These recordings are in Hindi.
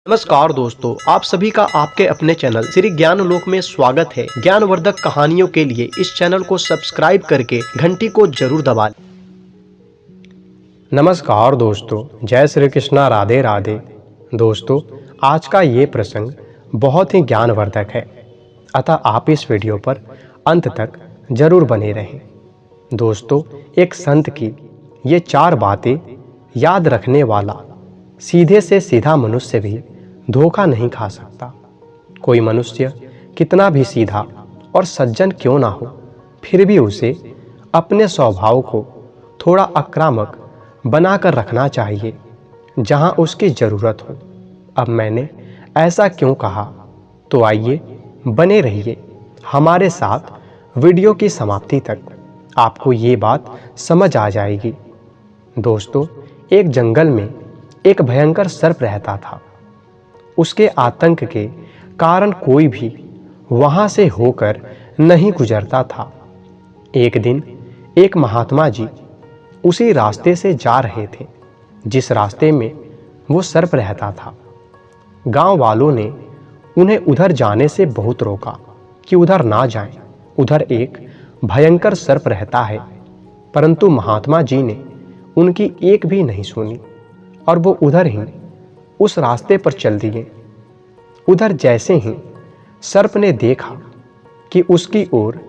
नमस्कार दोस्तों, आप सभी का आपके अपने चैनल श्री ज्ञान लोक में स्वागत है। ज्ञानवर्धक कहानियों के लिए इस चैनल को सब्सक्राइब करके घंटी को जरूर दबा लें। नमस्कार दोस्तों, जय श्री कृष्णा, राधे राधे। दोस्तों, आज का ये प्रसंग बहुत ही ज्ञानवर्धक है, अतः आप इस वीडियो पर अंत तक जरूर बने रहें। दोस्तों, एक संत की ये 4 बातें याद रखने वाला सीधे से सीधा मनुष्य भी धोखा नहीं खा सकता। कोई मनुष्य कितना भी सीधा और सज्जन क्यों ना हो, फिर भी उसे अपने स्वभाव को थोड़ा आक्रामक बनाकर रखना चाहिए जहां उसकी ज़रूरत हो। अब मैंने ऐसा क्यों कहा, तो आइए बने रहिए हमारे साथ वीडियो की समाप्ति तक, आपको ये बात समझ आ जाएगी। दोस्तों, एक जंगल में एक भयंकर सर्प रहता था। उसके आतंक के कारण कोई भी वहां से होकर नहीं गुजरता था। एक दिन एक महात्मा जी उसी रास्ते से जा रहे थे जिस रास्ते में वो सर्प रहता था। गांव वालों ने उन्हें उधर जाने से बहुत रोका कि उधर ना जाएं, उधर एक भयंकर सर्प रहता है। परंतु महात्मा जी ने उनकी एक भी नहीं सुनी और वो उधर ही उस रास्ते पर चल दिए। उधर जैसे ही सर्प ने देखा कि उसकी ओर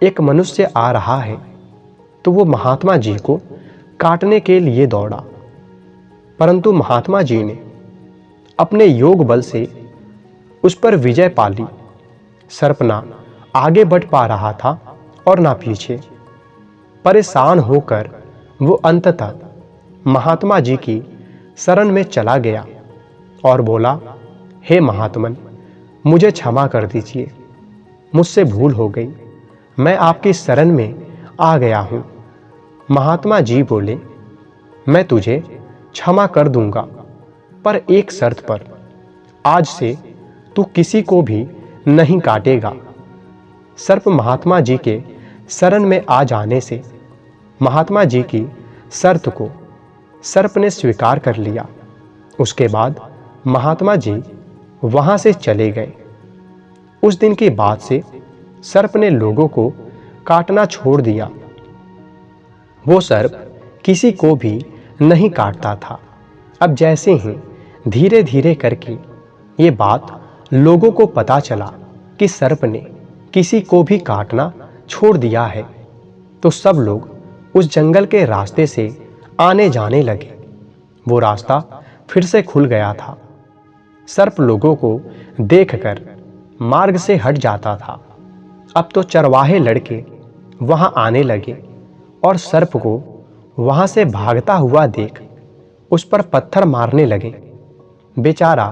एक मनुष्य आ रहा है, तो वो महात्मा जी को काटने के लिए दौड़ा। परंतु महात्मा जी ने अपने योग बल से उस पर विजय पा ली। सर्प ना आगे बढ़ पा रहा था और ना पीछे। परेशान होकर वो अंततः महात्मा जी की शरण में चला गया और बोला, हे महात्मन, मुझे क्षमा कर दीजिए, मुझसे भूल हो गई, मैं आपकी शरण में आ गया हूँ। महात्मा जी बोले, मैं तुझे क्षमा कर दूंगा, पर एक शर्त पर। आज से तू किसी को भी नहीं काटेगा। सर्प महात्मा जी के शरण में आ जाने से महात्मा जी की शर्त को सर्प ने स्वीकार कर लिया। उसके बाद महात्मा जी वहां से चले गए। उस दिन के बाद से सर्प ने लोगों को काटना छोड़ दिया। वो सर्प किसी को भी नहीं काटता था। अब जैसे ही धीरे धीरे करके ये बात लोगों को पता चला कि सर्प ने किसी को भी काटना छोड़ दिया है, तो सब लोग उस जंगल के रास्ते से आने जाने लगे। वो रास्ता फिर से खुल गया था। सर्प लोगों को देखकर मार्ग से हट जाता था। अब तो चरवाहे लड़के वहां आने लगे और सर्प को वहां से भागता हुआ देख उस पर पत्थर मारने लगे। बेचारा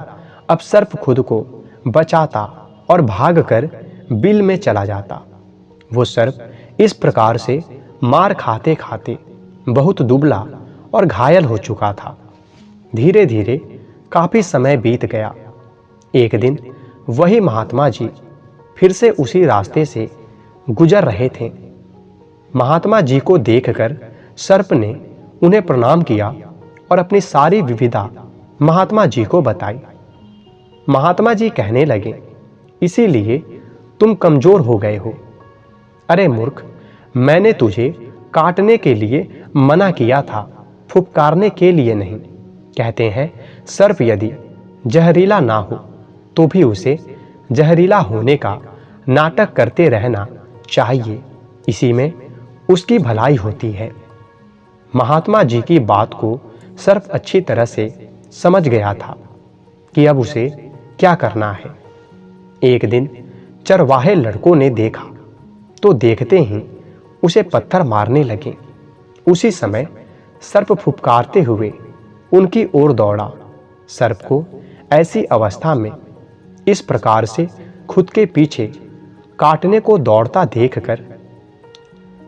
अब सर्प खुद को बचाता और भागकर बिल में चला जाता। वो सर्प इस प्रकार से मार खाते खाते बहुत दुबला और घायल हो चुका था। धीरे धीरे काफी समय बीत गया। एक दिन वही महात्मा जी फिर से उसी रास्ते से गुजर रहे थे। महात्मा जी को देखकर सर्प ने उन्हें प्रणाम किया और अपनी सारी विविधता महात्मा जी को बताई। महात्मा जी कहने लगे, इसीलिए तुम कमजोर हो गए हो। अरे मूर्ख, मैंने तुझे काटने के लिए मना किया था, फुफकारने के लिए नहीं। कहते हैं सर्प यदि जहरीला ना हो तो भी उसे जहरीला होने का नाटक करते रहना चाहिए, इसी में उसकी भलाई होती है। महात्मा जी की बात को सर्प अच्छी तरह से समझ गया था कि अब उसे क्या करना है। एक दिन चरवाहे लड़कों ने देखा तो देखते ही उसे पत्थर मारने लगे। उसी समय सर्प फुफकारते हुए उनकी ओर दौड़ा। सर्प को ऐसी अवस्था में इस प्रकार से खुद के पीछे काटने को दौड़ता देखकर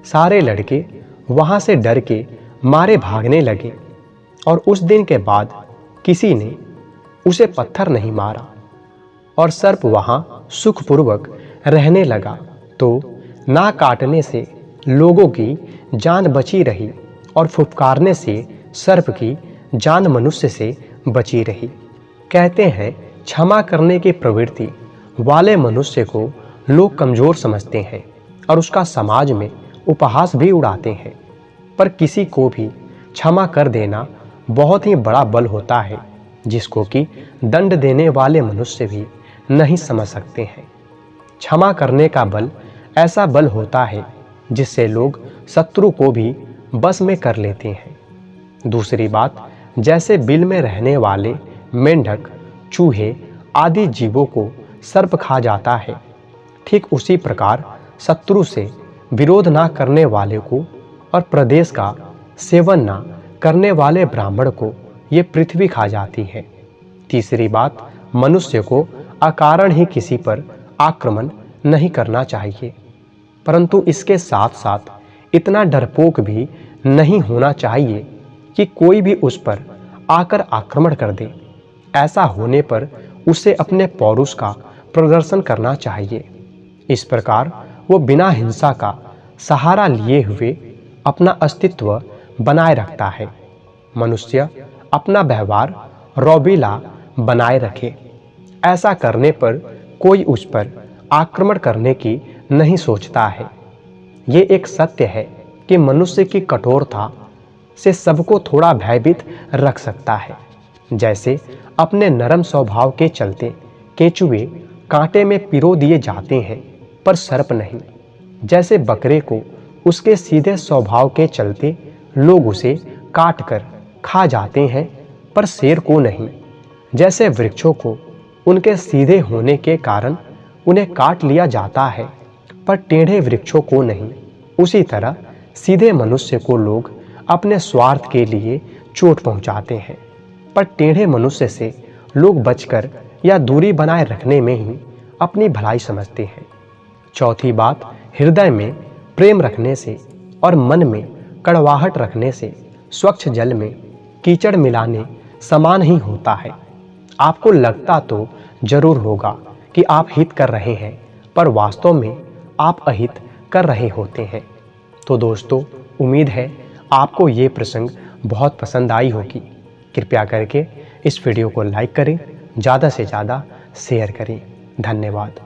सारे लड़के वहां से डर के मारे भागने लगे और उस दिन के बाद किसी ने उसे पत्थर नहीं मारा और सर्प वहां सुखपूर्वक रहने लगा। तो ना काटने से लोगों की जान बची रही और फुफकारने से सर्प की जान मनुष्य से बची रही। कहते हैं क्षमा करने की प्रवृत्ति वाले मनुष्य को लोग कमज़ोर समझते हैं और उसका समाज में उपहास भी उड़ाते हैं। पर किसी को भी क्षमा कर देना बहुत ही बड़ा बल होता है, जिसको कि दंड देने वाले मनुष्य भी नहीं समझ सकते हैं। क्षमा करने का बल ऐसा बल होता है जिससे लोग शत्रु को भी बस में कर लेते हैं। दूसरी बात, जैसे बिल में रहने वाले मेंढक, चूहे आदि जीवों को सर्प खा जाता है, ठीक उसी प्रकार शत्रु से विरोध ना करने वाले को और प्रदेश का सेवन ना करने वाले ब्राह्मण को ये पृथ्वी खा जाती है। तीसरी बात, मनुष्य को अकारण ही किसी पर आक्रमण नहीं करना चाहिए, परंतु इसके साथ साथ इतना डरपोक भी नहीं होना चाहिए कि कोई भी उस पर आकर आक्रमण कर दे। ऐसा होने पर उसे अपने पौरुष का प्रदर्शन करना चाहिए। इस प्रकार वो बिना हिंसा का सहारा लिए हुए अपना अस्तित्व बनाए रखता है। मनुष्य अपना व्यवहार रौबीला बनाए रखे। ऐसा करने पर कोई उस पर आक्रमण करने की नहीं सोचता है। ये एक सत्य है कि मनुष्य की कठोरता से सबको थोड़ा भयभीत रख सकता है। जैसे अपने नरम स्वभाव के चलते केंचुए कांटे में पिरो दिए जाते हैं, पर सर्प नहीं। जैसे बकरे को उसके सीधे स्वभाव के चलते लोग उसे काट कर खा जाते हैं, पर शेर को नहीं। जैसे वृक्षों को उनके सीधे होने के कारण उन्हें काट लिया जाता है, पर टेढ़े वृक्षों को नहीं। उसी तरह सीधे मनुष्य को लोग अपने स्वार्थ के लिए चोट पहुंचाते हैं, पर टेढ़े मनुष्य से लोग बचकर या दूरी बनाए रखने में ही अपनी भलाई समझते हैं। चौथी बात, हृदय में प्रेम रखने से और मन में कड़वाहट रखने से स्वच्छ जल में कीचड़ मिलाने समान ही होता है। आपको लगता तो जरूर होगा कि आप हित कर रहे हैं, पर वास्तव में आप अहित कर रहे होते हैं। तो दोस्तों, उम्मीद है आपको ये प्रसंग बहुत पसंद आई होगी। कृपया करके इस वीडियो को लाइक करें, ज़्यादा से ज़्यादा शेयर करें। धन्यवाद।